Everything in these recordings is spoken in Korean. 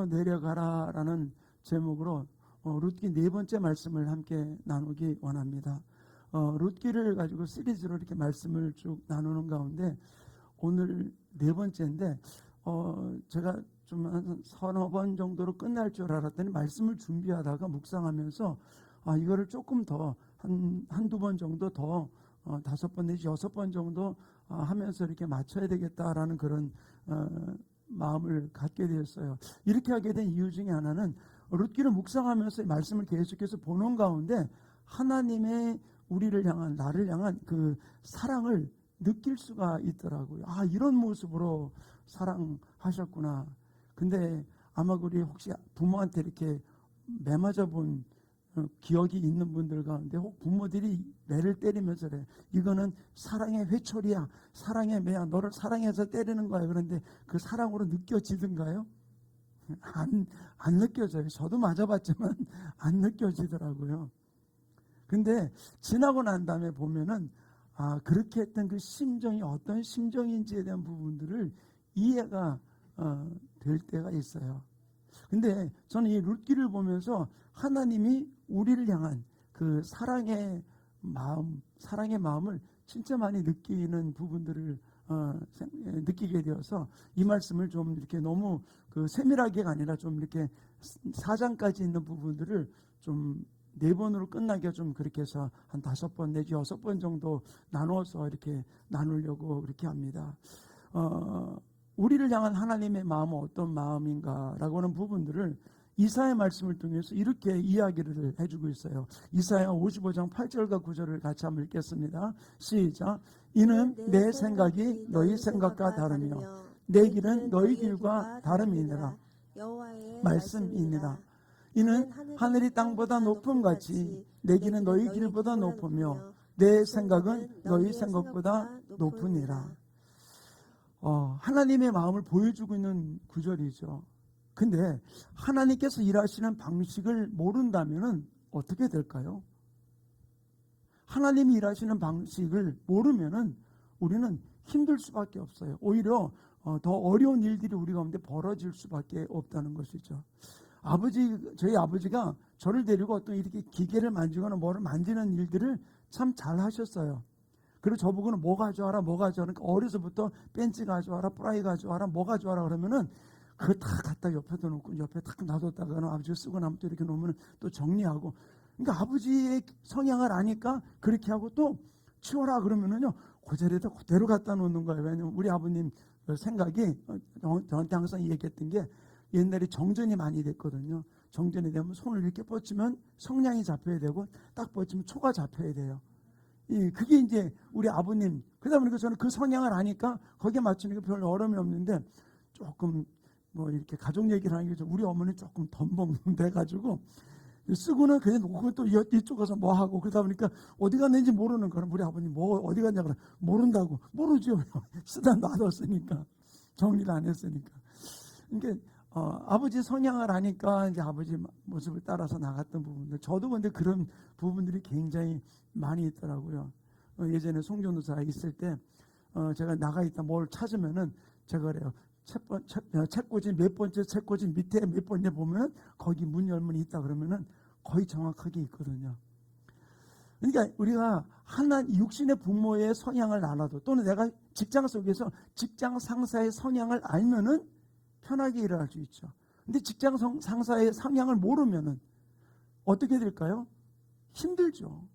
내려가라라는 제목으로 룻기 네 번째 말씀을 함께 나누기 원합니다. 룻기를 가지고 시리즈로 이렇게 말씀을 쭉 나누는 가운데 오늘 네 번째인데 제가 좀 한 서너 번 정도로 끝날 줄 알았더니 말씀을 준비하다가 묵상하면서 이거를 조금 더 한두 번 정도 더 다섯 번 내지 여섯 번 정도 하면서 이렇게 맞춰야 되겠다라는 그런 마음을 갖게 되었어요. 이렇게 하게 된 이유 중에 하나는 룻기를 묵상하면서 말씀을 계속해서 보는 가운데 하나님의 우리를 향한, 나를 향한 그 사랑을 느낄 수가 있더라고요. 이런 모습으로 사랑하셨구나. 근데 아마 우리 혹시 부모한테 이렇게 매 맞아 본 기억이 있는 분들 가운데 혹 부모들이 매를 때리면서 그래. 이거는 사랑의 회초리야. 사랑의 매야. 너를 사랑해서 때리는 거야. 그런데 그 사랑으로 느껴지던가요? 안 느껴져요. 저도 맞아봤지만 안 느껴지더라고요. 근데 지나고 난 다음에 보면은 그렇게 했던 그 심정이 어떤 심정인지에 대한 부분들을 이해가 될 때가 있어요. 근데 저는 이 룻기를 보면서 하나님이 우리를 향한 그 사랑의 마음을 진짜 많이 느끼는 부분들을 느끼게 되어서 이 말씀을 좀 이렇게 너무 그 세밀하게가 아니라 좀 이렇게 4장까지 있는 부분들을 좀 4번으로 끝나게 좀 그렇게 해서 한 5번 내지 6번 정도 나눠서 이렇게 나누려고 그렇게 합니다. 우리를 향한 하나님의 마음은 어떤 마음인가라고 하는 부분들을 이사야 말씀을 통해서 이렇게 이야기를 해주고 있어요. 이사야 55장 8절과 9절을 같이 한번 읽겠습니다. 시작. 이는 내 생각이 너희 생각과 다르며 내 길은 너희 길과 다름이니라. 말씀이니라. 이는 하늘이 땅보다 높음같이 내 길은 너희 길보다 높으며 내 생각은 너희 생각보다 높으니라. 하나님의 마음을 보여주고 있는 구절이죠. 근데 하나님께서 일하시는 방식을 모른다면 어떻게 될까요? 하나님이 일하시는 방식을 모르면 우리는 힘들 수밖에 없어요. 오히려 더 어려운 일들이 우리 가운데 벌어질 수밖에 없다는 것이죠. 저희 아버지가 저를 데리고 어떤 이렇게 기계를 만지거나 뭐를 만지는 일들을 참 잘 하셨어요. 그리고 저보고는 뭐 가져와라, 뭐 가져와라. 그러니까 어려서부터 벤치 가져와라, 프라이 가져와라, 뭐 가져와라 그러면은 그거 다 갖다 옆에다 놓고 옆에 딱 놔뒀다가는 아버지가 쓰고 나면 또 이렇게 놓으면 또 정리하고. 그러니까 아버지의 성향을 아니까 그렇게 하고 또 치워라 그러면은요 그 자리에다 그대로 갖다 놓는 거예요. 왜냐면 우리 아버님 생각이 저한테 항상 얘기했던 게 옛날에 정전이 많이 됐거든요. 정전이 되면 손을 이렇게 뻗치면 성냥이 잡혀야 되고 딱 뻗치면 초가 잡혀야 돼요. 그게 이제 우리 아버님. 그러다 보니까 저는 그 성향을 아니까 거기에 맞추는 게 별로 어려움이 없는데 조금 뭐 이렇게 가족 얘기를 하는 게 우리 어머니 조금 덤벙대 가지고 쓰고는 그냥 놓고 또 이쪽 가서 뭐 하고 그러다 보니까 어디 갔는지 모르는 거는 우리 아버님 뭐 어디 갔냐 그래 모른다고. 모르죠. 쓰다 놔뒀으니까 정리를 안 했으니까. 그러니까 아버지 성향을 아니까 이제 아버지 모습을 따라서 나갔던 부분들. 저도 근데 그런 부분들이 굉장히 많이 있더라고요. 예전에 송전도사 있을 때 제가 나가 있다 뭘 찾으면은 제가 그래요. 책꽂이 몇 번째 책꽂이 밑에 몇 번째 보면 거기 문 열면 있다 그러면은 거의 정확하게 있거든요. 그러니까 우리가 육신의 부모의 성향을 알아도 또는 내가 직장 속에서 직장 상사의 성향을 알면은 편하게 일을 할 수 있죠. 근데 직장 상사의 성향을 모르면은 어떻게 될까요? 힘들죠.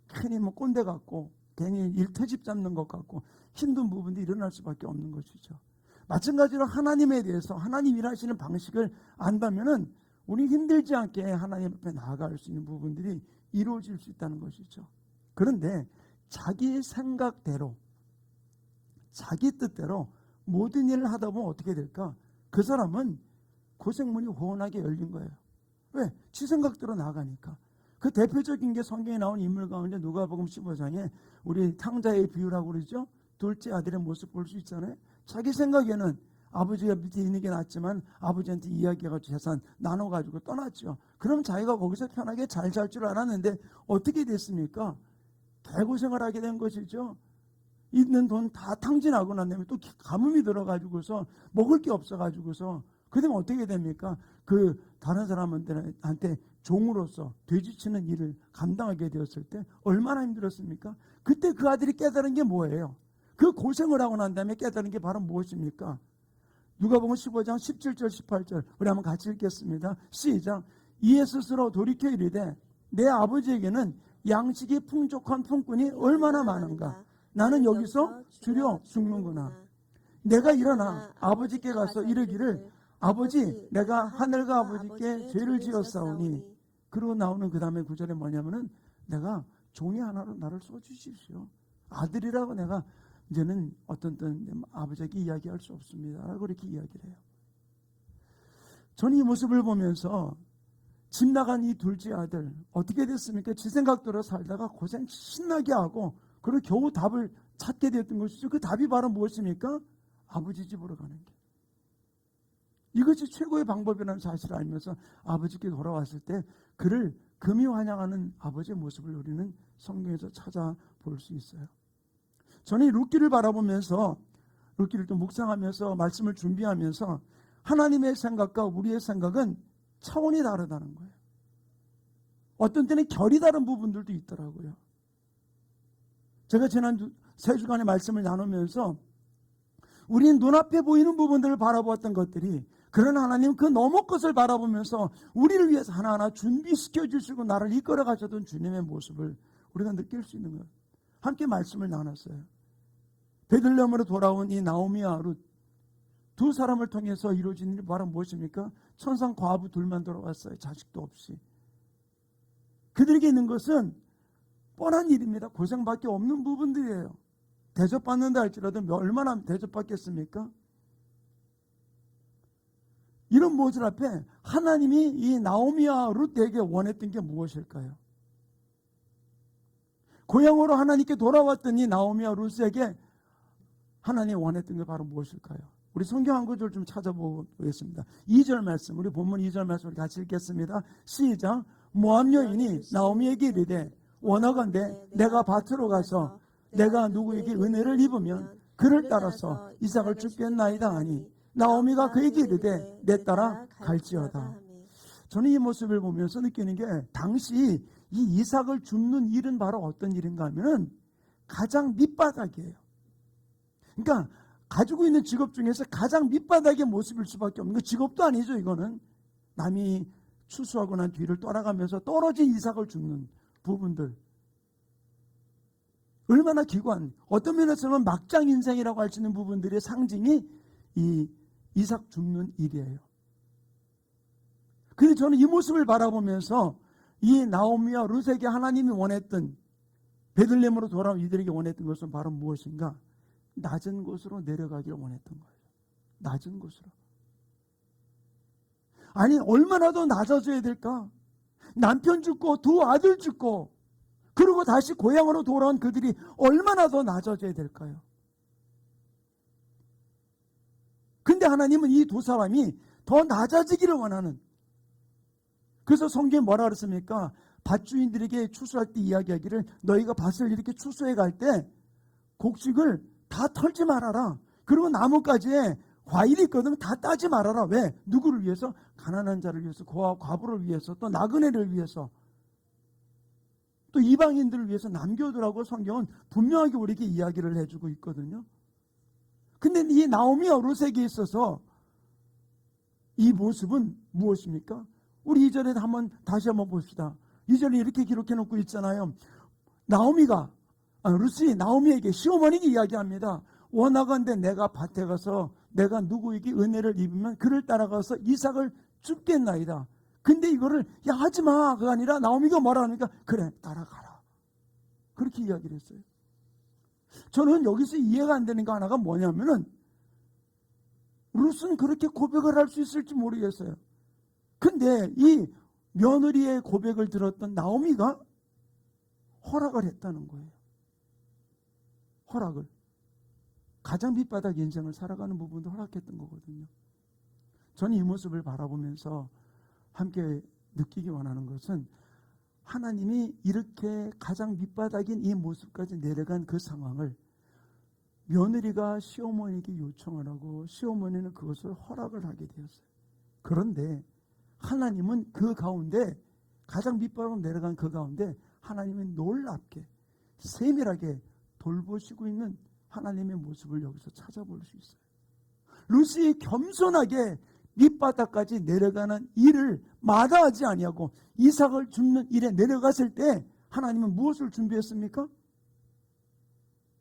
괜히 뭐 꼰대 같고 괜히 일 트집 잡는 것 같고 힘든 부분도 일어날 수밖에 없는 것이죠. 마찬가지로 하나님에 대해서 하나님 일하시는 방식을 안다면은 우리 힘들지 않게 하나님 앞에 나아갈 수 있는 부분들이 이루어질 수 있다는 것이죠. 그런데 자기 생각대로 자기 뜻대로 모든 일을 하다 보면 어떻게 될까? 그 사람은 고생문이 훤하게 열린 거예요. 왜? 지 생각대로 나가니까. 그 대표적인 게 성경에 나온 인물 가운데 누가복음 15장에 우리 탕자의 비유라고 그러죠. 둘째 아들의 모습 볼 수 있잖아요. 자기 생각에는 아버지가 밑에 있는 게 낫지만 아버지한테 이야기해가지고 재산 나눠가지고 떠났죠. 그럼 자기가 거기서 편하게 잘 살 줄 알았는데 어떻게 됐습니까? 대고생을 하게 된 것이죠. 있는 돈 다 탕진하고 난 다음에 또 가뭄이 들어가지고서 먹을 게 없어가지고서 그러면 어떻게 됩니까? 그 다른 사람한테 종으로서 돼지치는 일을 감당하게 되었을 때 얼마나 힘들었습니까? 그때 그 아들이 깨달은 게 뭐예요? 그 고생을 하고 난 다음에 깨달은 게 바로 무엇입니까? 누가복음 15장 17절 18절 우리 한번 같이 읽겠습니다. 시작. 이에 스스로 돌이켜 이르되 내 아버지에게는 양식이 풍족한 품꾼이 얼마나 많은가. 나는 여기서 주려 죽는구나. 내가 일어나 아버지께 가서 이르기를 아버지 내가 하늘과 아버지께 죄를 지었사오니. 그러고 나오는 그 다음에 구절에 뭐냐면은 내가 종이 하나로 나를 써주십시오. 아들이라고 내가 이제는 어떤 아버지에게 이야기할 수 없습니다. 라고 그렇게 이야기를 해요. 저는 이 모습을 보면서 집 나간 이 둘째 아들 어떻게 됐습니까? 지 생각대로 살다가 고생 신나게 하고 그리고 겨우 답을 찾게 되었던 것이죠. 그 답이 바로 무엇입니까? 아버지 집으로 가는 게. 이것이 최고의 방법이라는 사실을 알면서 아버지께 돌아왔을 때 그를 금이 환영하는 아버지의 모습을 우리는 성경에서 찾아볼 수 있어요. 저는 이 룻기를 바라보면서 룻기를 또 묵상하면서 말씀을 준비하면서 하나님의 생각과 우리의 생각은 차원이 다르다는 거예요. 어떤 때는 결이 다른 부분들도 있더라고요. 제가 지난 3주간의 말씀을 나누면서 우리는 눈앞에 보이는 부분들을 바라보았던 것들이 그런 하나님 그 너머 것을 바라보면서 우리를 위해서 하나하나 준비시켜 주시고 나를 이끌어 가셨던 주님의 모습을 우리가 느낄 수 있는 거예요. 함께 말씀을 나눴어요. 베들레헴으로 돌아온 이 나오미와 룻 두 사람을 통해서 이루어진 일이 바로 무엇입니까? 천상 과부 둘만 돌아왔어요. 자식도 없이. 그들에게 있는 것은 뻔한 일입니다. 고생밖에 없는 부분들이에요. 대접받는다 할지라도 얼마나 대접받겠습니까? 이런 모습 앞에 하나님이 이 나오미와 룻에게 원했던 게 무엇일까요? 고향으로 하나님께 돌아왔던 이 나오미와 룻에게 하나님이 원했던 게 바로 무엇일까요? 우리 성경 한 구절 좀 찾아보겠습니다. 2절 말씀, 우리 본문 2절 말씀 우리 같이 읽겠습니다. 시작. 모압 여인이 나오미에게 이르되 원하건대 내가 밭으로 가서 내가 누구에게 은혜를 입으면 그를 따라서 이삭을 죽겠나이다 하니 나오미가 그에게 이르되 내 따라 갈지어다. 저는 이 모습을 보면서 느끼는 게 당시 이 이삭을 줍는 일은 바로 어떤 일인가 하면 가장 밑바닥이에요. 그러니까 가지고 있는 직업 중에서 가장 밑바닥의 모습일 수밖에 없는 거. 직업도 아니죠. 이거는 남이 추수하고 난 뒤를 떠나가면서 떨어진 이삭을 줍는 부분들. 얼마나 기관, 어떤 면에서는 막장 인생이라고 할 수 있는 부분들의 상징이 이 이삭 줍는 일이에요. 근데 저는 이 모습을 바라보면서 이 나오미와 룻에게 하나님이 원했던, 베들레헴으로 돌아온 이들에게 원했던 것은 바로 무엇인가? 낮은 곳으로 내려가기를 원했던 거예요. 낮은 곳으로. 아니 얼마나 더 낮아져야 될까? 남편 죽고 두 아들 죽고 그리고 다시 고향으로 돌아온 그들이 얼마나 더 낮아져야 될까요? 근데 하나님은 이 두 사람이 더 낮아지기를 원하는. 그래서 성경에 뭐라 그랬습니까? 밭주인들에게 추수할 때 이야기하기를 너희가 밭을 이렇게 추수해 갈 때 곡식을 다 털지 말아라. 그리고 나뭇가지에 과일이 있거든 다 따지 말아라. 왜? 누구를 위해서? 가난한 자를 위해서, 과부를 위해서, 또 나그네를 위해서, 또 이방인들을 위해서 남겨두라고 성경은 분명하게 우리에게 이야기를 해주고 있거든요. 근데 이 나오미와 룻에게 있어서 이 모습은 무엇입니까? 우리 2절에 다시 한번 봅시다. 2절에 이렇게 기록해 놓고 있잖아요. 룻이 나오미에게 시어머니에게 이야기합니다. 원하건대 내가 밭에 가서 내가 누구에게 은혜를 입으면 그를 따라가서 이삭을 줍겠나이다. 근데 이거를 하지마 그가 아니라 나오미가 뭐라 하니까 그래 따라가라. 그렇게 이야기를 했어요. 저는 여기서 이해가 안 되는 거 하나가 뭐냐면은 룻은 그렇게 고백을 할 수 있을지 모르겠어요. 근데 이 며느리의 고백을 들었던 나오미가 허락을 했다는 거예요. 허락을. 가장 밑바닥 인생을 살아가는 부분도 허락했던 거거든요. 저는 이 모습을 바라보면서 함께 느끼기 원하는 것은 하나님이 이렇게 가장 밑바닥인 이 모습까지 내려간 그 상황을 며느리가 시어머니에게 요청을 하고 시어머니는 그것을 허락을 하게 되었어요. 그런데 하나님은 그 가운데, 가장 밑바닥으로 내려간 그 가운데 하나님이 놀랍게 세밀하게 돌보시고 있는 하나님의 모습을 여기서 찾아볼 수 있어요. 루시 겸손하게 밑바닥까지 내려가는 일을 마다하지 아니하고 이삭을 줍는 일에 내려갔을 때 하나님은 무엇을 준비했습니까?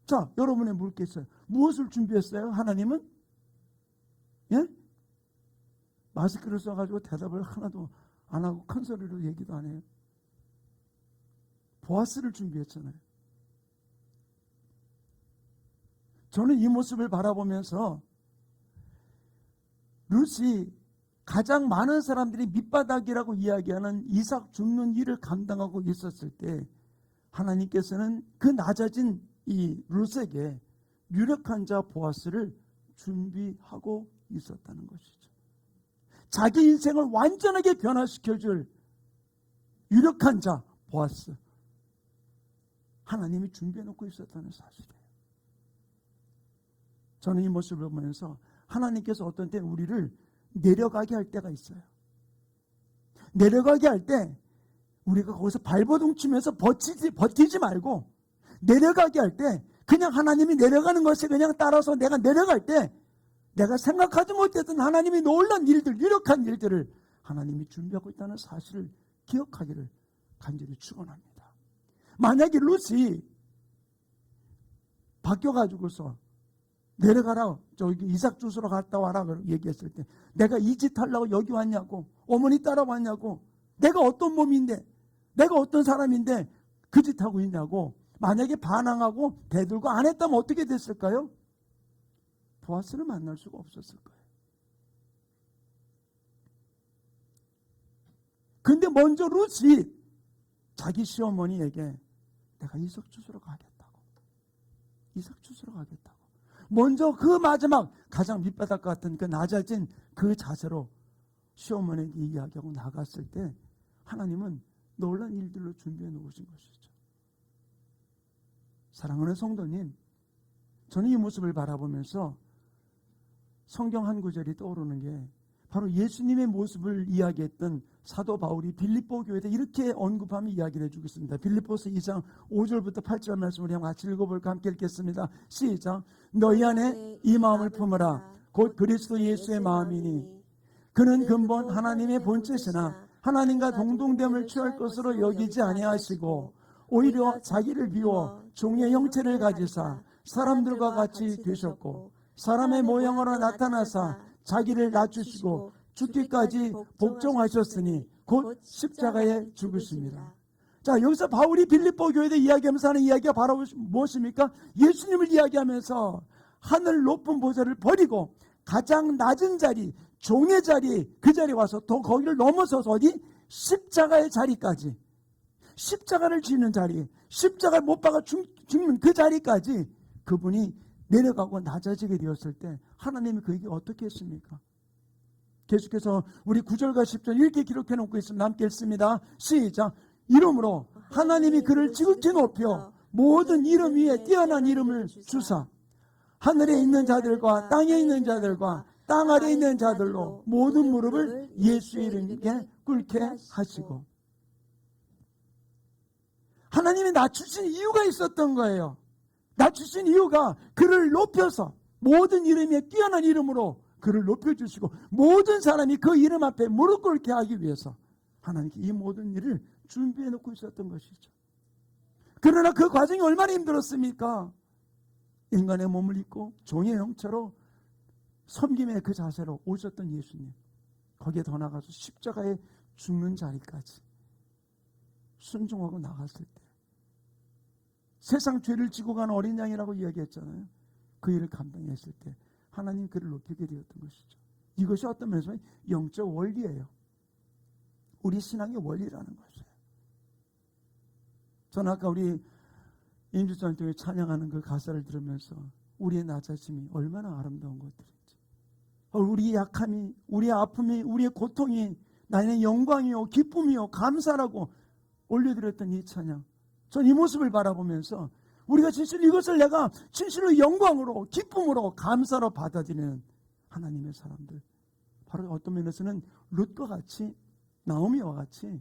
자, 여러분의 묻겠어요. 무엇을 준비했어요? 하나님은? 예? 마스크를 써가지고 대답을 하나도 안 하고 큰 소리로 얘기도 안 해요. 보아스를 준비했잖아요. 저는 이 모습을 바라보면서 룻이 가장 많은 사람들이 밑바닥이라고 이야기하는 이삭 죽는 일을 감당하고 있었을 때 하나님께서는 그 낮아진 이 룻에게 유력한 자 보아스를 준비하고 있었다는 것이죠. 자기 인생을 완전하게 변화시켜줄 유력한 자 보아스, 하나님이 준비해놓고 있었다는 사실이에요. 저는 이 모습을 보면서 하나님께서 어떤 때 우리를 내려가게 할 때가 있어요. 내려가게 할 때 우리가 거기서 발버둥 치면서 버티지 말고, 내려가게 할 때 그냥 하나님이 내려가는 것에 그냥 따라서 내가 내려갈 때 내가 생각하지 못했던 하나님이 놀란 일들, 유력한 일들을 하나님이 준비하고 있다는 사실을 기억하기를 간절히 축원합니다. 만약에 룻이 바뀌어가지고서 내려가라, 저기 이삭 주스러 갔다 와라 얘기했을 때 내가 이 짓 하려고 여기 왔냐고, 어머니 따라왔냐고, 내가 어떤 몸인데, 내가 어떤 사람인데 그 짓 하고 있냐고 만약에 반항하고 대들고 안 했다면 어떻게 됐을까요? 보아스를 만날 수가 없었을 거예요. 근데 먼저 룻이 자기 시어머니에게 내가 이삭 주스러 가겠다고, 이삭 주스러 가겠다고 먼저 그 마지막 가장 밑바닥 같은 그 낮아진 그 자세로 시어머니에게 이야기하고 나갔을 때 하나님은 놀란 일들로 준비해 놓으신 것이죠. 사랑하는 성도님, 저는 이 모습을 바라보면서 성경 한 구절이 떠오르는 게 바로 예수님의 모습을 이야기했던 사도 바울이 빌립보 교회에 이렇게 언급하며 이야기를 해주고 있습니다. 빌립보서 2장 5절부터 8절 말씀을 우리 같이 읽어볼까? 함께 읽겠습니다. 시작. 너희 안에 이 마음을 품으라. 곧 그리스도 예수의 마음이니 그는 근본 하나님의 본체시나 하나님과 동등됨을 취할 것으로 여기지 아니하시고 오히려 자기를 비워 종의 형체를 가지사 사람들과 같이 되셨고 사람의 모형으로 나타나사 자기를 낮추시고 죽기까지 복종하셨으니 곧 십자가에 죽으십니다. 자, 여기서 바울이 빌립보 교회에 이야기하면서 하는 이야기가 바로 무엇입니까? 예수님을 이야기하면서 하늘 높은 보좌를 버리고 가장 낮은 자리, 종의 자리, 그 자리에 와서 더 거기를 넘어서서 어디? 십자가의 자리까지, 십자가를 지는 자리, 십자가를 못 박아 죽는 그 자리까지 그분이 내려가고 낮아지게 되었을 때 하나님이 그에게 어떻게 했습니까? 계속해서 우리 9절과 10절 이렇게 기록해 놓고 있습니다. 함께 읽습니다. 시작. 이름으로 하나님이 그를 지극히 높여 모든 이름 위에 뛰어난 이름을 주사 하늘에 있는 자들과 땅에 있는 자들과 땅 아래에 있는 자들로 모든 무릎을 예수 이름에 꿇게 하시고, 하나님이 낮추신 이유가 있었던 거예요. 낮추신 이유가 그를 높여서 모든 이름에 뛰어난 이름으로 그를 높여주시고 모든 사람이 그 이름 앞에 무릎 꿇게 하기 위해서 하나님께 이 모든 일을 준비해 놓고 있었던 것이죠. 그러나 그 과정이 얼마나 힘들었습니까? 인간의 몸을 입고 종의 형체로 섬김의 그 자세로 오셨던 예수님, 거기에 더 나가서 십자가에 죽는 자리까지 순종하고 나갔을 때 세상 죄를 지고 가는 어린 양이라고 이야기했잖아요. 그 일을 감당했을 때 하나님 그를 높이게 되었던 것이죠. 이것이 어떤 면에서 영적 원리예요. 우리 신앙의 원리라는 것이에요. 저는 아까 우리 인주전통에 찬양하는 그 가사를 들으면서 우리의 낮아짐이 얼마나 아름다운 것들인지, 우리의 약함이, 우리의 아픔이, 우리의 고통이 나의 영광이요 기쁨이요 감사라고 올려드렸던 이 찬양, 전 이 모습을 바라보면서 우리가 진실로 이것을 내가 진실로 영광으로 기쁨으로 감사로 받아들이는 하나님의 사람들, 바로 어떤 면에서는 룻과 같이, 나오미와 같이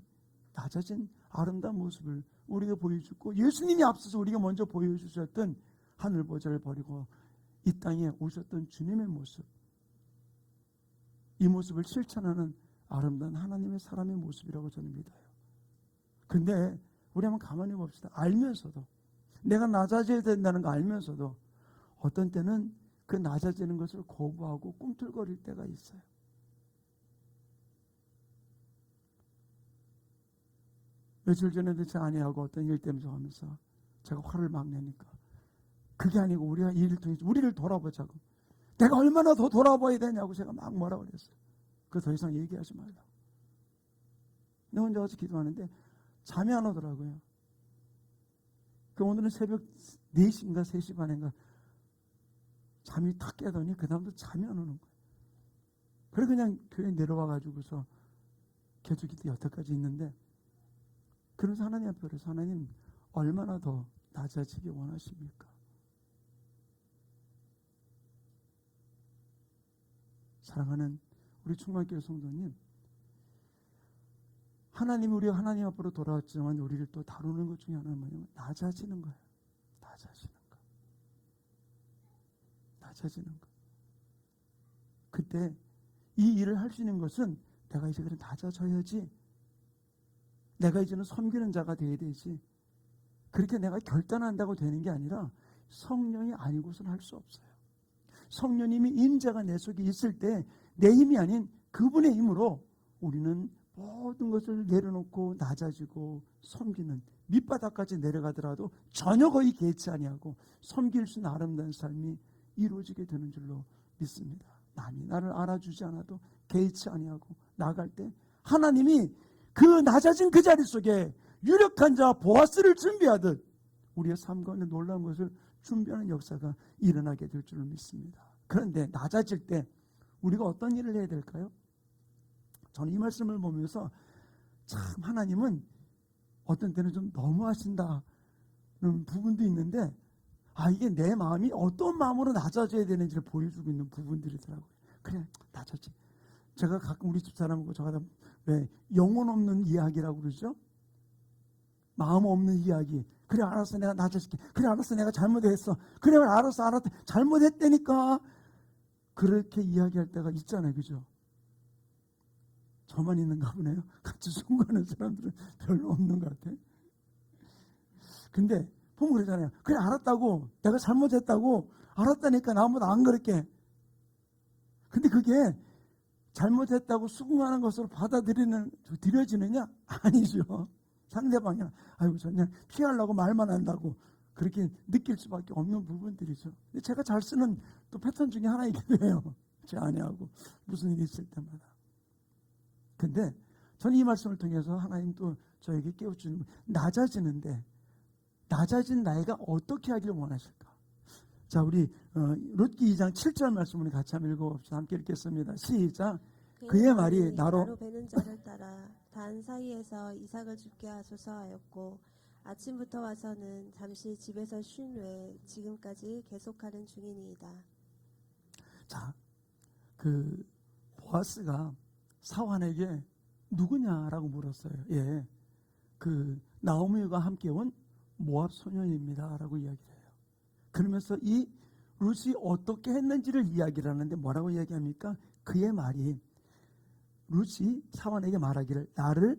낮아진 아름다운 모습을 우리가 보여주고, 예수님이 앞서서 우리가 먼저 보여주셨던 하늘 보좌를 버리고 이 땅에 오셨던 주님의 모습, 이 모습을 실천하는 아름다운 하나님의 사람의 모습이라고 저는 믿어요. 근데 우리 한번 가만히 봅시다. 알면서도, 내가 낮아져야 된다는 거 알면서도 어떤 때는 그 낮아지는 것을 거부하고 꿈틀거릴 때가 있어요. 며칠 전에도 제 아내하고 어떤 일 때문에 하면서 제가 화를 막 내니까, 그게 아니고 우리가 이 일을 통해서 우리를 돌아보자고, 내가 얼마나 더 돌아봐야 되냐고 제가 막 뭐라고 그랬어요. 그 더 이상 얘기하지 말라고. 내 혼자 와서 기도하는데 잠이 안 오더라고요. 그 오늘은 새벽 4시인가 3시 반인가 잠이 탁 깨더니 그 다음부터 잠이 안 오는 거예요. 그래 그냥 교회 내려와 가지고서 계속 기도 여태까지 있는데, 그러면서 하나님 앞에 그래서, 하나님 얼마나 더 낮아지기 원하십니까? 사랑하는 우리 충만교회 성도님, 하나님이 우리가 하나님 앞으로 돌아왔지만 우리를 또 다루는 것 중에 하나는 뭐냐면 낮아지는 거예요. 낮아지는 거. 낮아지는 거. 그때 이 일을 할 수 있는 것은 내가 이제 그래 낮아져야지, 내가 이제는 섬기는 자가 되어야 되지, 그렇게 내가 결단한다고 되는 게 아니라 성령이 아니고서는 할 수 없어요. 성령님이 임재가 내 속에 있을 때 내 힘이 아닌 그분의 힘으로 우리는 모든 것을 내려놓고 낮아지고 섬기는, 밑바닥까지 내려가더라도 전혀 거의 개의치 아니하고 섬길 수 있는 아름다운 삶이 이루어지게 되는 줄로 믿습니다. 남이 나를 알아주지 않아도 개의치 아니하고 나갈 때 하나님이 그 낮아진 그 자리 속에 유력한 자 보아스를 준비하듯 우리의 삶 가운데 놀라운 것을 준비하는 역사가 일어나게 될 줄을 믿습니다. 그런데 낮아질 때 우리가 어떤 일을 해야 될까요? 저는 이 말씀을 보면서 참 하나님은 어떤 때는 좀 너무하신다는 부분도 있는데, 이게 내 마음이 어떤 마음으로 낮아져야 되는지를 보여주고 있는 부분들이더라고요. 그래, 낮아지. 제가 가끔 우리 집사람하고 저가 왜 영혼 없는 이야기라고 그러죠? 마음 없는 이야기. 그래 알았어, 내가 낮아질게. 그래 알았어, 내가 잘못했어. 그래 알았어, 잘못했다니까. 그렇게 이야기할 때가 있잖아요, 그죠? 저만 있는가 보네요. 같이 순구하는 사람들은 별로 없는 것 같아요. 근데 보면 그러잖아요. 그래 알았다고, 내가 잘못했다고, 알았다니까 나 아무도 안 그럴게. 근데 그게 잘못했다고 수긍하는 것으로 드려지느냐? 아니죠. 상대방이 아이고 저 그냥 피하려고 말만 한다고 그렇게 느낄 수밖에 없는 부분들이죠. 근데 제가 잘 쓰는 또 패턴 중에 하나이기도 해요. 제 아내하고 무슨 일이 있을 때마다. 근데 저는 이 말씀을 통해서 하나님 또 저에게 깨워주는, 낮아지는데 낮아진 나이가 어떻게 하기를 원하실까? 자, 우리 룻기 2장 7절 말씀을 같이 한번 읽어봅시다. 함께 읽겠습니다. 시작. 그의 말이 나로 베는 자를 따라 단 사이에서 이삭을 죽게 하소서 하였고, 아침부터 와서는 잠시 집에서 쉰 후에 지금까지 계속하는 중이니이다. 자, 그 보아스가 사환에게 누구냐라고 물었어요. 예, 그 나오미가 함께 온 모압 소년입니다라고 이야기를 해요. 그러면서 이 룻이 어떻게 했는지를 이야기를 하는데 뭐라고 이야기합니까? 그의 말이, 룻이 사환에게 말하기를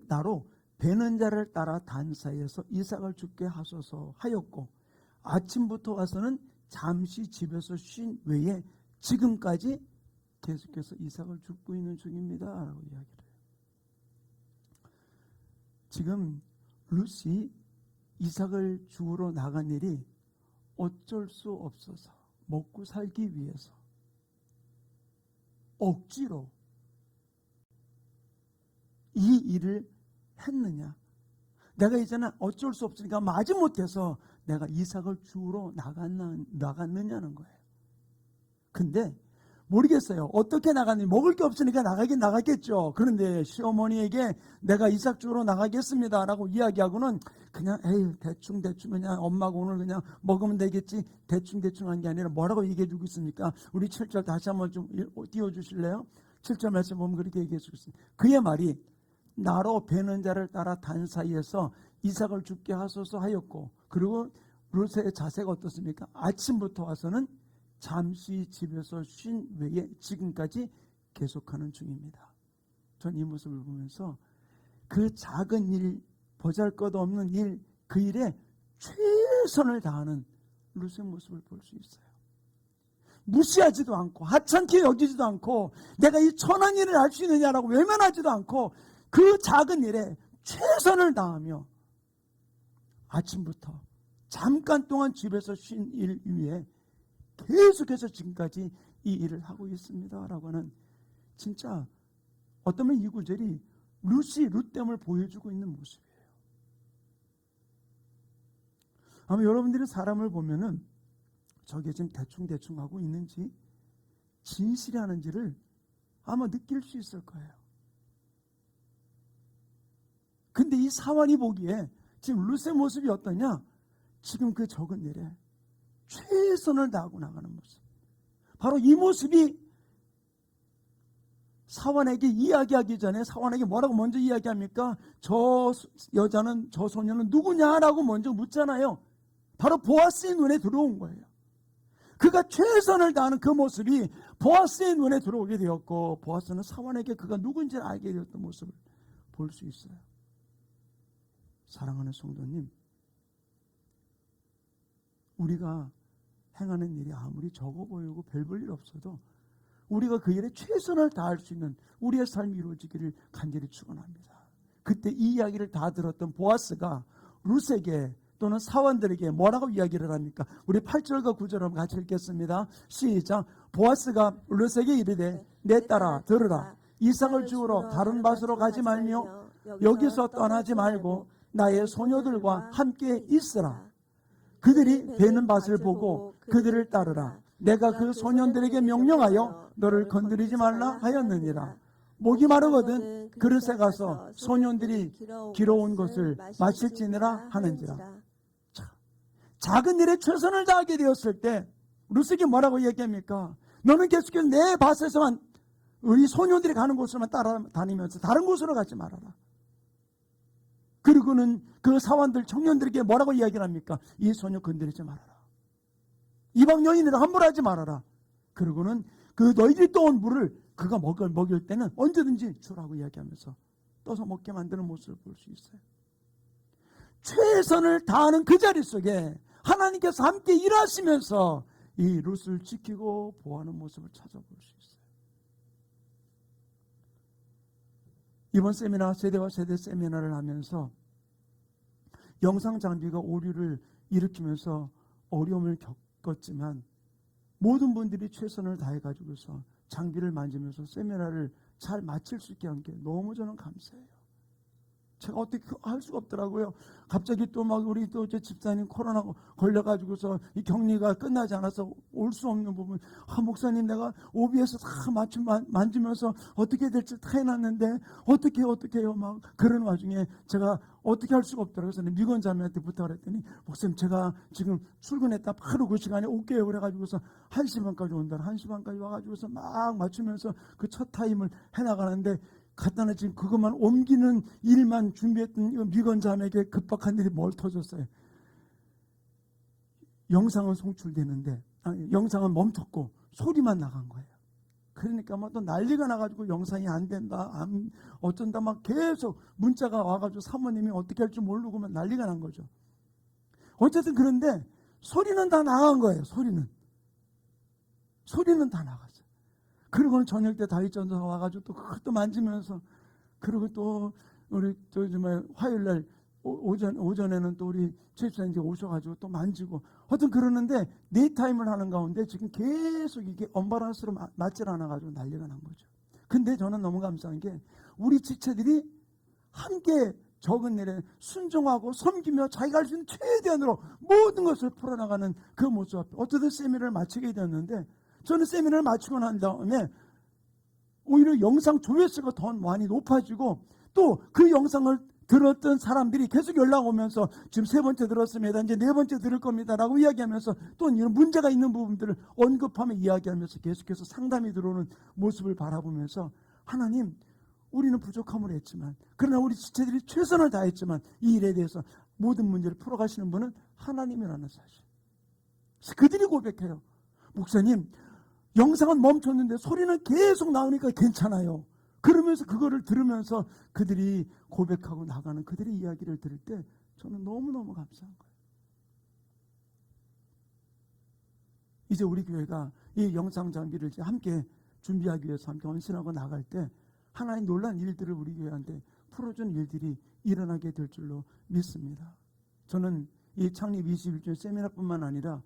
나로 베는 자를 따라 단 사이에서 이삭을 죽게 하소서 하였고, 아침부터 와서는 잠시 집에서 쉰 외에 지금까지 계속해서 이삭을 죽고 있는 중입니다 라고 이야기를 해요. 지금 룻이 이삭을 죽으러 나간 일이 어쩔 수 없어서 먹고 살기 위해서 억지로 이 일을 했느냐? 내가 이제는 어쩔 수 없으니까 마지못해서 내가 이삭을 주우러 나갔느냐는 거예요. 근데 모르겠어요. 어떻게 나갔는지. 먹을 게 없으니까 나가긴 나갔겠죠. 그런데 시어머니에게 내가 이삭 주우러 나가겠습니다 라고 이야기하고는 그냥 에이 대충 그냥 엄마가 오늘 그냥 먹으면 되겠지 대충 한 게 아니라 뭐라고 얘기해 주고 있습니까? 우리 7절 다시 한번 좀 띄워주실래요? 7절 말씀 보면 그렇게 얘기해 주고 있습니다. 그의 말이 나로 베는 자를 따라 단 사이에서 이삭을 죽게 하소서 하였고, 그리고 룻의 자세가 어떻습니까? 아침부터 와서는 잠시 집에서 쉰 외에 지금까지 계속하는 중입니다. 전 이 모습을 보면서 그 작은 일, 보잘것없는 일, 그 일에 최선을 다하는 룻의 모습을 볼 수 있어요. 무시하지도 않고 하찮게 여기지도 않고 내가 이 천한 일을 할 수 있느냐라고 외면하지도 않고 그 작은 일에 최선을 다하며 아침부터 잠깐 동안 집에서 쉰 일 위에 계속해서 지금까지 이 일을 하고 있습니다 라고 하는, 진짜 어쩌면 이 구절이 룻이 룻됨을 보여주고 있는 모습이에요. 아마 여러분들이 사람을 보면은 저게 지금 대충 하고 있는지 진실이 하는지를 아마 느낄 수 있을 거예요. 근데 이 사환이 보기에 지금 룻의 모습이 어떠냐? 지금 그 적은 일에 최선을 다하고 나가는 모습. 바로 이 모습이 사환에게 이야기하기 전에 사환에게 뭐라고 먼저 이야기합니까? 저 여자는, 저 소녀는 누구냐라고 먼저 묻잖아요. 바로 보아스의 눈에 들어온 거예요. 그가 최선을 다하는 그 모습이 보아스의 눈에 들어오게 되었고, 보아스는 사환에게 그가 누군지를 알게 되었던 모습을 볼 수 있어요. 사랑하는 성도님, 우리가 행하는 일이 아무리 적어 보이고 별 볼 일 없어도 우리가 그 일에 최선을 다할 수 있는 우리의 삶이 이루어지기를 간절히 축원합니다. 그때 이 이야기를 다 들었던 보아스가 룻에게 또는 사원들에게 뭐라고 이야기를 합니까? 우리 8절과 9절 한번 같이 읽겠습니다. 시작. 보아스가 룻에게 이르되 내 딸아 들으라. 이삭을 주우러 다른 밭으로 가지 말며 여기서 떠나지 말고 나의 소녀들과 함께 있으라. 그들이 베는 밭을 보고 그들을 따르라. 내가 그 소년들에게 명령하여 너를 건드리지 말라 하였느니라. 목이 마르거든 그릇에 가서 소년들이 길어온 것을 마실지니라 하는지라. 작은 일에 최선을 다하게 되었을 때 룻에게 뭐라고 얘기합니까? 너는 계속해서 내 밭에서만, 우리 소년들이 가는 곳으로만 따라다니면서 다른 곳으로 가지 말아라. 그리고는 그 사원들, 청년들에게 뭐라고 이야기를 합니까? 이 소녀 건드리지 말아라. 이방 여인이라 함부로 하지 말아라. 그리고는 그 너희들이 떠온 물을 그가 먹일 때는 언제든지 주라고 이야기하면서 떠서 먹게 만드는 모습을 볼 수 있어요. 최선을 다하는 그 자리 속에 하나님께서 함께 일하시면서 이 룻을 지키고 보호하는 모습을 찾아볼 수 있어요. 이번 세미나, 세대와 세대 세미나를 하면서 영상 장비가 오류를 일으키면서 어려움을 겪었지만 모든 분들이 최선을 다해가지고서 장비를 만지면서 세미나를 잘 마칠 수 있게 한 게 너무 저는 감사해요. 제가 어떻게 할 수가 없더라고요. 갑자기 또 막 우리 또 제 집사님 코로나 걸려가지고서 이 격리가 끝나지 않아서 올 수 없는 부분. 목사님 내가 OBS 다 만지면서 어떻게 될지 다 해놨는데 어떻게 해요? 막 그런 와중에 제가 어떻게 할 수가 없더라고요. 그래서 미건 자매한테 부탁을 했더니 목사님 제가 지금 출근했다 바로 그 시간에 올게요. 그래가지고서 1시 반까지 온다. 1시 반까지 와가지고서 막 맞추면서 그 첫 타임을 해나가는데 갖다나 지금 그것만 옮기는 일만 준비했던 미건 자매에게 급박한 일이 뭘 터졌어요. 영상은 송출되는데 영상은 멈췄고 소리만 나간 거예요. 그러니까 막 또 난리가 나가지고 영상이 안 된다, 어쩐다 막 계속 문자가 와가지고 사모님이 어떻게 할 줄 모르고 막 난리가 난 거죠. 어쨌든 그런데 소리는 다 나간 거예요. 소리는 다 나갔어요. 그리고는 저녁 때 다윗 전도사 와가지고 또 그것도 만지면서, 그리고 또 우리 또 정말 화요일 날 오전에는 또 우리 최수사님 오셔가지고 또 만지고, 하여튼 그러는데 네 타임을 하는 가운데 지금 계속 이게 언밸런스로 맞질 않아가지고 난리가 난 거죠. 근데 저는 너무 감사한 게 우리 지체들이 함께 적은 일에 순종하고 섬기며 자기가 할 수 있는 최대한으로 모든 것을 풀어나가는 그 모습 앞에 어쩌다 세미나를 마치게 되었는데, 저는 세미나를 마치고 난 다음에 오히려 영상 조회수가 더 많이 높아지고 또 그 영상을 들었던 사람들이 계속 연락 오면서 지금 3번째 들었습니다. 이제 4번째 들을 겁니다. 라고 이야기하면서 또 이런 문제가 있는 부분들을 언급하며 이야기하면서 계속해서 상담이 들어오는 모습을 바라보면서 하나님, 우리는 부족함을 했지만, 그러나 우리 지체들이 최선을 다했지만 이 일에 대해서 모든 문제를 풀어가시는 분은 하나님이라는 사실. 그들이 고백해요. 목사님, 영상은 멈췄는데 소리는 계속 나오니까 괜찮아요. 그러면서 그거를 들으면서 그들이 고백하고 나가는 그들의 이야기를 들을 때 저는 너무너무 감사한 거예요. 이제 우리 교회가 이 영상 장비를 이제 함께 준비하기 위해서 함께 헌신하고 나갈 때 하나의 놀란 일들을 우리 교회한테 풀어준 일들이 일어나게 될 줄로 믿습니다. 저는 이 창립 21주년 세미나뿐만 아니라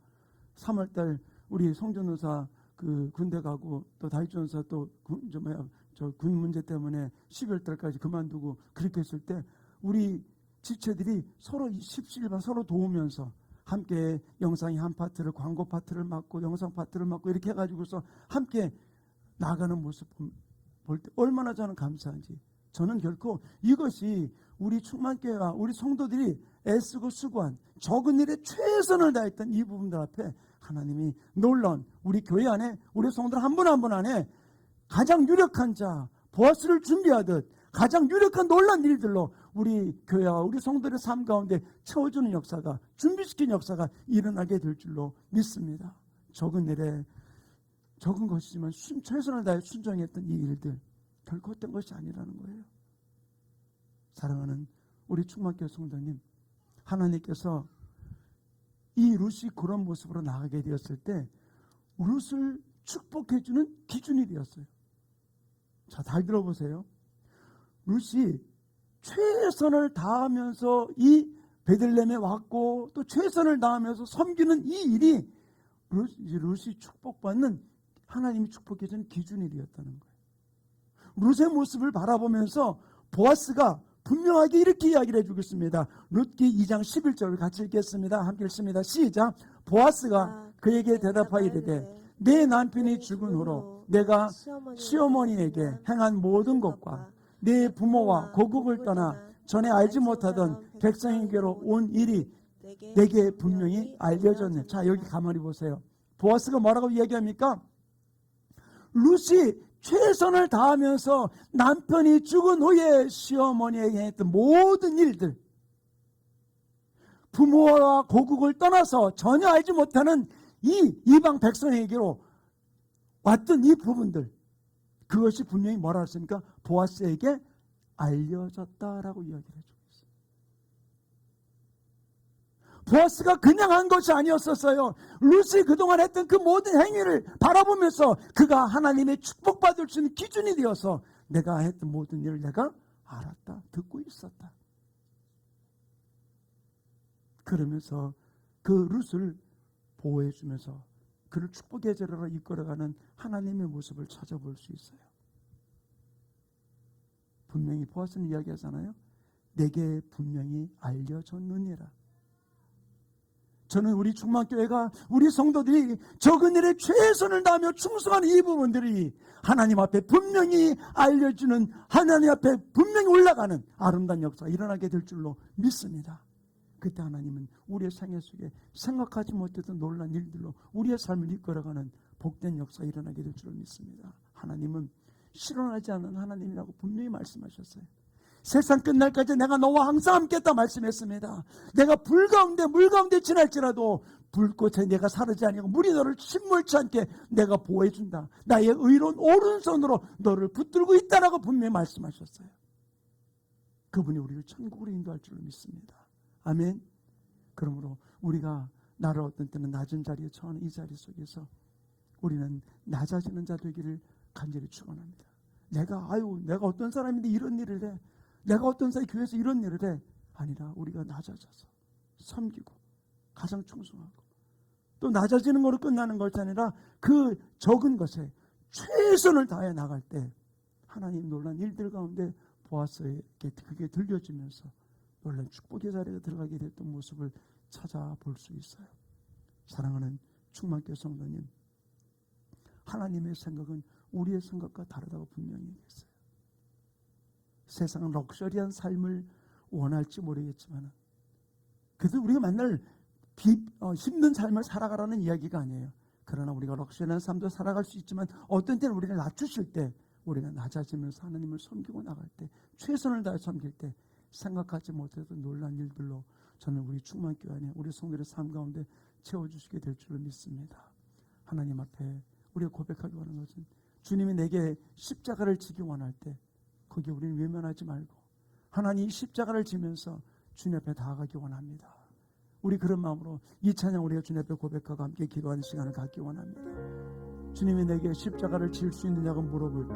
3월달 우리 성전도사 그 군대 가고 또 다윗전사 또 군 문제 때문에 12월달까지 그만두고 그렇게 했을 때 우리 지체들이 서로 십시일반 서로 도우면서 함께 영상의 한 파트를 광고 파트를 맡고 영상 파트를 맡고 이렇게 해가지고서 함께 나가는 모습 볼 때 얼마나 저는 감사한지. 저는 결코 이것이 우리 충만교회와 우리 성도들이 애쓰고 수고한 적은 일에 최선을 다했던 이 부분들 앞에 하나님이 놀라운 우리 교회 안에 우리 성도들 한 분 한 분 안에 가장 유력한 자 보아스를 준비하듯 가장 유력한 놀란 일들로 우리 교회와 우리 성도들의 삶 가운데 채워주는 역사가 준비시킨 역사가 일어나게 될 줄로 믿습니다. 적은 일에 적은 것이지만 최선을 다해 순종했던 이 일들 결코 헛된 것이 아니라는 거예요. 사랑하는 우리 충만교회 성도님, 하나님께서 이 룻이 그런 모습으로 나가게 되었을 때 룻을 축복해주는 기준이 되었어요. 자, 잘 들어보세요. 룻이 최선을 다하면서 이 베들레헴에 왔고 또 최선을 다하면서 섬기는 이 일이 룻이 축복받는 하나님이 축복해주는 기준이 되었다는 거예요. 룻의 모습을 바라보면서 보아스가 분명하게 이렇게 이야기를 해주고 있습니다. 룻기 2장 11절을 같이 읽겠습니다. 함께 읽습니다. 시작. 보아스가 그에게 대답하여 이르되 내 남편이 죽은 후로 내가 시어머니에게 행한 모든 것과 내 부모와 고국을 떠나 전에 알지 못하던 백성에게로 온 일이 내게 분명히 알려졌네. 자, 여기 가만히 보세요. 보아스가 뭐라고 이야기합니까? 룻이 최선을 다하면서 남편이 죽은 후에 시어머니에게 했던 모든 일들, 부모와 고국을 떠나서 전혀 알지 못하는 이 이방 백성에게로 왔던 이 부분들, 그것이 분명히 뭐라 했습니까? 보아스에게 알려졌다라고 이야기를 해주고 있어요. 보아스가 그냥 한 것이 아니었었어요. 룻이 그동안 했던 그 모든 행위를 바라보면서 그가 하나님의 축복받을 수 있는 기준이 되어서 내가 했던 모든 일을 내가 알았다, 듣고 있었다. 그러면서 그 룻을 보호해주면서 그를 축복의 자리로 이끌어가는 하나님의 모습을 찾아볼 수 있어요. 분명히 보아스는 이야기하잖아요. 내게 분명히 알려졌느니라. 저는 우리 충만교회가 우리 성도들이 적은 일에 최선을 다하며 충성하는 이 부분들이 하나님 앞에 분명히 알려주는, 하나님 앞에 분명히 올라가는 아름다운 역사가 일어나게 될 줄로 믿습니다. 그때 하나님은 우리의 생애 속에 생각하지 못했던 놀라운 일들로 우리의 삶을 이끌어가는 복된 역사가 일어나게 될 줄로 믿습니다. 하나님은 실현하지 않는 하나님이라고 분명히 말씀하셨어요. 세상 끝날까지 내가 너와 항상 함께했다 말씀했습니다. 내가 불 가운데 물 가운데 지날지라도 불꽃에 내가 사르지 아니하고 물이 너를 침몰치 않게 내가 보호해준다. 나의 의로운 오른손으로 너를 붙들고 있다라고 분명히 말씀하셨어요. 그분이 우리를 천국으로 인도할 줄로 믿습니다. 아멘. 그러므로 우리가 나를 어떤 때는 낮은 자리에 처하는 이 자리 속에서 우리는 낮아지는 자 되기를 간절히 축원합니다. 내가 어떤 사람인데 이런 일을 해, 내가 어떤 사람이 교회에서 이런 일을 해, 아니라 우리가 낮아져서 섬기고 가장 충성하고 또 낮아지는 것으로 끝나는 것이 아니라 그 적은 것에 최선을 다해 나갈 때 하나님 놀란 일들 가운데 보아스에게 그게 들려지면서 놀란 축복의 자리에 들어가게 됐던 모습을 찾아볼 수 있어요. 사랑하는 충만교회 성도님, 하나님의 생각은 우리의 생각과 다르다고 분명히 얘기했어요. 세상은 럭셔리한 삶을 원할지 모르겠지만, 그래서 우리가 맨날 힘든 삶을 살아가라는 이야기가 아니에요. 그러나 우리가 럭셔리한 삶도 살아갈 수 있지만, 어떤 때는 우리가 낮추실 때, 우리가 낮아지면서 하나님을 섬기고 나갈 때, 최선을 다해 섬길 때 생각하지 못해도 놀란 일들로 저는 우리 충만교회 안에 우리 성도들의 삶 가운데 채워주시게 될 줄을 믿습니다. 하나님 앞에 우리가 고백하기 원하는 것은, 주님이 내게 십자가를 지기 원할 때 거기에 우리는 외면하지 말고 하나님 십자가를 지면서 주님 앞에 나아가기 원합니다. 우리 그런 마음으로 이 찬양 우리가 주님 앞에 고백하고 함께 기도하는 시간을 갖기 원합니다. 주님이 내게 십자가를 질 수 있느냐고 물어볼 때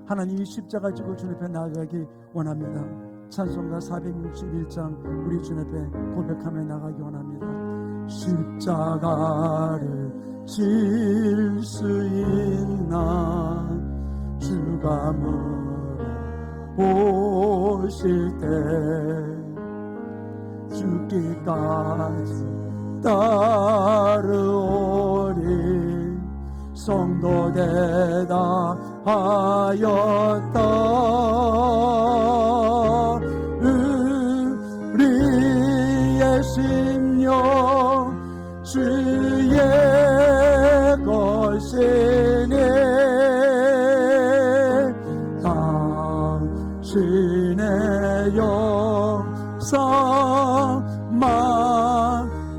하나님이 십자가 지고 주님 앞에 나아가기 원합니다. 찬송가 461장 우리 주님 앞에 고백하며 나가기 원합니다. 십자가를 질 수 있나 주가 물어보실 때 죽기까지 따르오리 성도 대답하였다. 우리의 심령 주의 것이니 당신의 영상만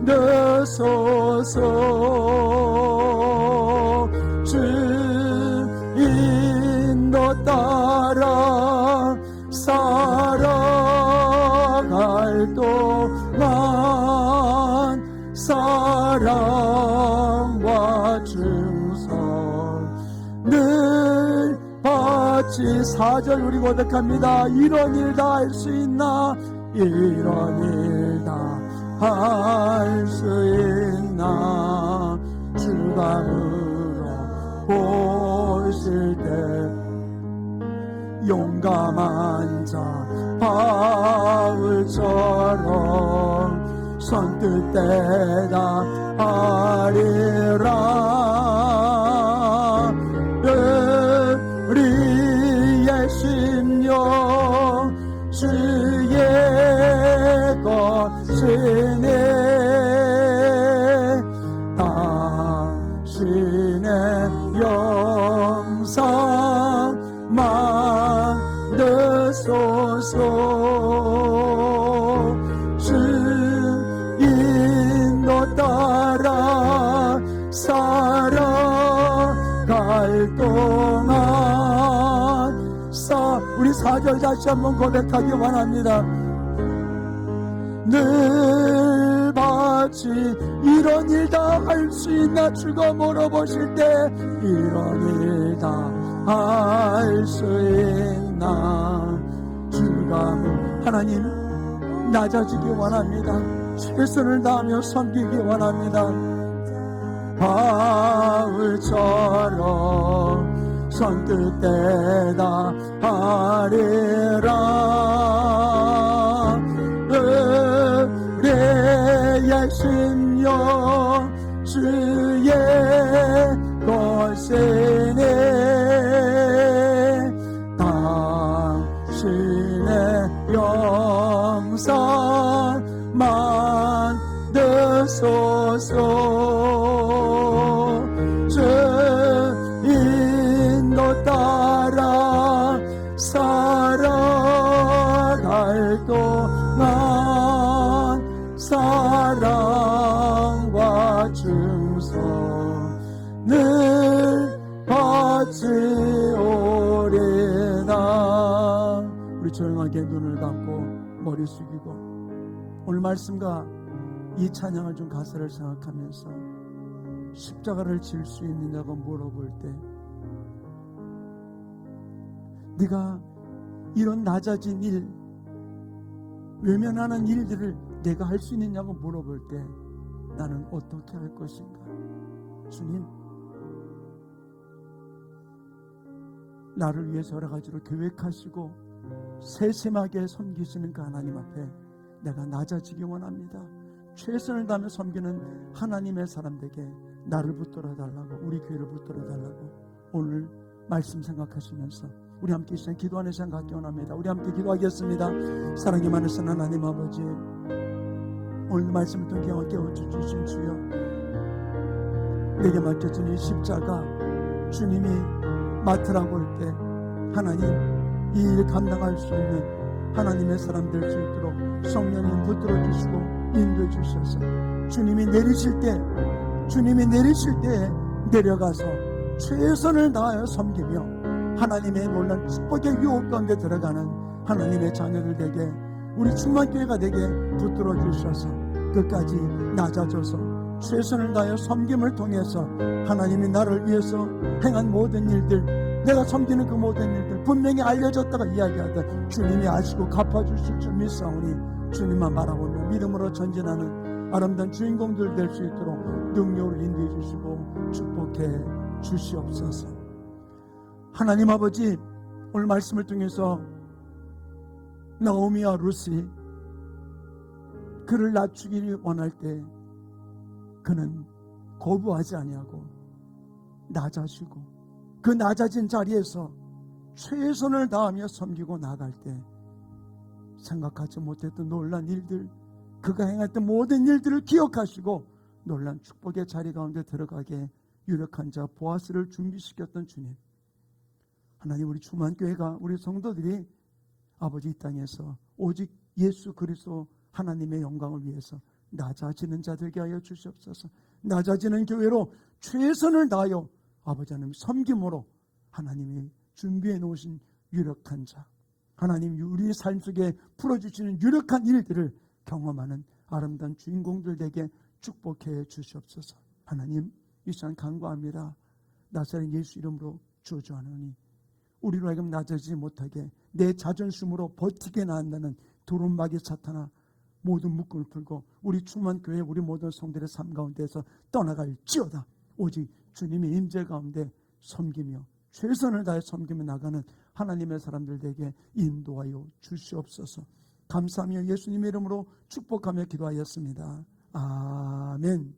내소서. 주 인도 따라 살아갈 동안 사랑과 충성 늘 바치. 4절 우리 고백합니다. 이런 일 다 할 수 있나 이런 일 다 할 수 있나 주가 물어보실 때 용감한 자 바울처럼 선뜻 대답하리라. 우리의 심령 주의 것이니 당신의 영상만 내소서. 주 인도 따라 살아갈 동안 우리 4절 다시 한번 고백하기 원합니다. 늘 바치. 이런 일 다 할 수 있나 주가 물어보실 때 이런 일 다 할 수 있나 주가 하나님 낮아지기 원합니다. 최선을 다하며 섬기기 원합니다. 바울처럼 선뜻 대답하리라. 우리의 심령 주의 것이니 당신의 영상만 내소서. 주 인도 따라 살아갈 동안 사랑과 충성 늘 바치오리다. 우리 조용하게 눈을 감고 머리 숙이고 오늘 말씀과 이 찬양을 좀 가사를 생각하면서 십자가를 질 수 있느냐고 물어볼 때 네가 이런 낮아진 일, 외면하는 일들을 내가 할 수 있느냐고 물어볼 때 나는 어떻게 할 것인가? 주님, 나를 위해서 여러 가지로 계획하시고 세심하게 섬기시는 그 하나님 앞에 내가 낮아지기 원합니다. 최선을 다하며 섬기는 하나님의 사람들에게 나를 붙들어 달라고, 우리 교회를 붙들어 달라고 오늘 말씀 생각하시면서 우리 함께 이 시간 기도하는 시간 갖기 원합니다. 우리 함께 기도하겠습니다. 사랑이 많으신 하나님 아버지, 오늘 말씀을 통해 깨워주신 주여, 내게 맡겨진 이 십자가 주님이 맡으라고 할 때 하나님 이 일 감당할 수 있는 하나님의 사람 될 수 있도록 성령님 붙들어 주시고 인도해 주셔서 주님이 내리실 때 내려가서 최선을 다하여 섬기며 하나님의 놀란 축복의 유혹 가운데 들어가는 하나님의 자녀들 되게, 우리 충만교회가 되게 붙들어 주셔서 끝까지 낮아져서 최선을 다하여 섬김을 통해서 하나님이 나를 위해서 행한 모든 일들, 내가 섬기는 그 모든 일들 분명히 알려졌다가 이야기하던 주님이 아시고 갚아주실 줄 믿사오니 주님만 바라보며 믿음으로 전진하는 아름다운 주인공들 될 수 있도록 능력을 인도해 주시고 축복해 주시옵소서. 하나님 아버지, 오늘 말씀을 통해서 나오미와 룻이 그를 낮추기를 원할 때 그는 거부하지 아니하고 낮아지고 그 낮아진 자리에서 최선을 다하며 섬기고 나갈 때 생각하지 못했던 놀란 일들, 그가 행했던 모든 일들을 기억하시고 놀란 축복의 자리 가운데 들어가게 유력한 자 보아스를 준비시켰던 주님, 하나님, 우리 충만교회가, 우리 성도들이 아버지 이 땅에서 오직 예수 그리스도 하나님의 영광을 위해서 낮아지는 자 되게 하여 주시옵소서. 낮아지는 교회로 최선을 다하여 아버지 하나님 섬김으로 하나님이 준비해 놓으신 유력한 자, 하나님 우리 삶 속에 풀어주시는 유력한 일들을 경험하는 아름다운 주인공들 되게 축복해 주시옵소서. 하나님, 이 시간 간구합니다. 나사렛 예수 이름으로 주저하노니 우리로 하여금 낮아지지 못하게 내 자존심으로 버티게 나간다는 두루마기 사탄아, 모든 묶음을 풀고 우리 충만교회 우리 모든 성들의 삶 가운데서 떠나갈지어다. 오직 주님의 임재 가운데 섬기며 최선을 다해 섬기며 나가는 하나님의 사람들 되게 인도하여 주시옵소서. 감사하며 예수님의 이름으로 축복하며 기도하였습니다. 아멘.